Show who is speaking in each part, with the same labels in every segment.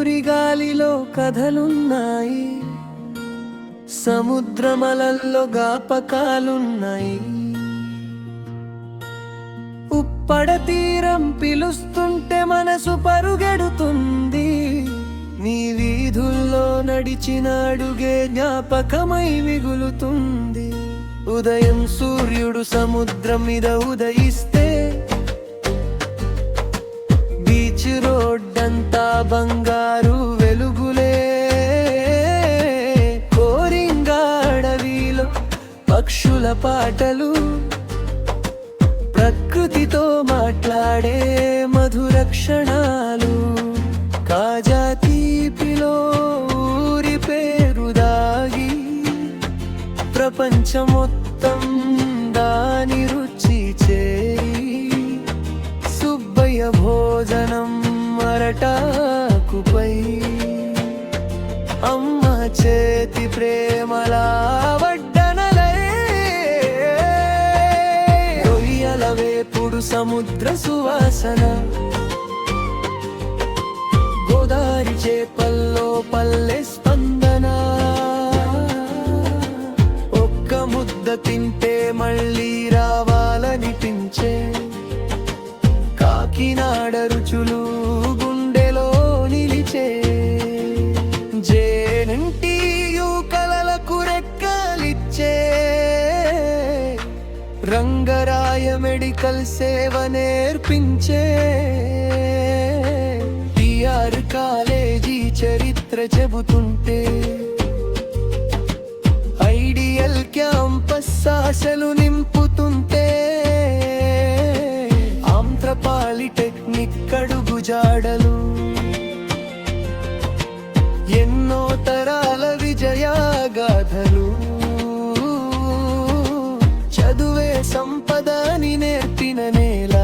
Speaker 1: ఊరి గాలిలో కథలున్నాయి, సముద్రమలల్లో గాపకాలున్నాయి. ఉప్పడ తీరం పిలుస్తుంటే మనసు పరుగెడుతుంది, నీ వీధుల్లో నడిచిన అడుగే జ్ఞాపకమై మిగులుతుంది. ఉదయం సూర్యుడు సముద్రం మీద ఉదయిస్తే బీచ్ రోడ్డంతా బంగారు వెలుగులే. కోరింగా అడవిలో పక్షుల పాటలు, ప్రకృతితో మాట్లాడే మధుర క్షణాలు. కాజా తీపిలో ఊరి పేరు దాగి, ప్రపంచం మొత్తం దాని రుచి చేరి. సుబ్బయ్య భోజనం అరటాకుపై, అమ్మ చేతి ప్రేమలా వడ్డనలే. రొయ్యల వేపుడు సముద్ర సువాసన, గోదారి చేపల్లో పల్లె స్పందన. ఒక్క ముద్ద తింటే మళ్ళీ రావాలనిపించే కాకినాడ రుచులు గుండెలో నిలిచే. జేఎన్టీయు కలలకు రెక్కలిచ్చే, రంగరాయ మెడికల్ సేవ నేర్పించే. టిఆర్ కాలేజీ చరిత్ర చెబుతుంటే, ఐడియల్ క్యాంపస్ ఆశలు నింపుతుంటే. ఆంధ్ర పాలిటెక్నిక్ అడుగు జాడలు, ఎన్నో తరాల విజయగాథలు. చదువే సంపదని నేర్పిన నేల,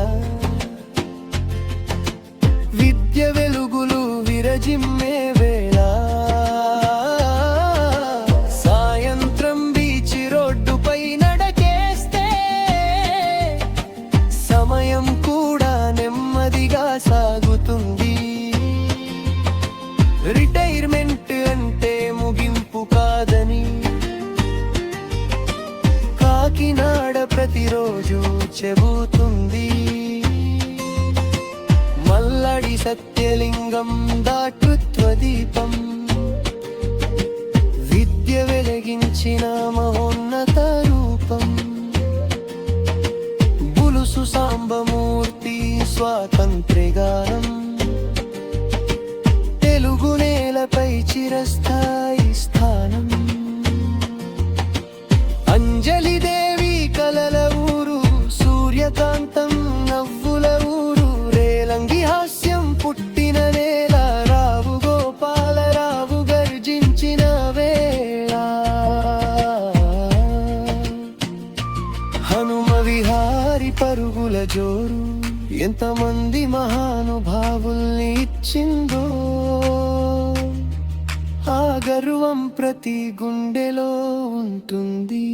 Speaker 1: విద్య వెలుగులు విరజిమ్మే వేళ. సాయంత్రం బీచ్ రోడ్డుపై నడకేస్తే, సమయం కూడా నెమ్మదిగా సాగుతుంది. రిటైర్మెంట్ అంటే ముగింపు కాదని కాకినాడ ప్రతిరోజు చెబుతుంది. మల్లడి సత్యలింగం దాతృత్వ దీపం, విద్య వెలిగించిన మహోన్నత రూపం. బులుసు సాంబమూర్తి స్వాతంత్ర్యగానం, తెలుగు నేలపై చిరస్థాయి స్థానం. అంజలిదేవి కలల ఊరు, సూర్యకాంతం నవ్వుల ఊరు. రేలంగి హాస్యం పుట్టిన నేల, రావు గోపాలరావు గర్జించిన వేళ. హనుమ విహారి పరుగుల జోరు, ఎంతమంది మహానుభావుల్ని ఇచ్చిందో. ఆ గర్వం ప్రతి గుండెలో ఉంటుంది.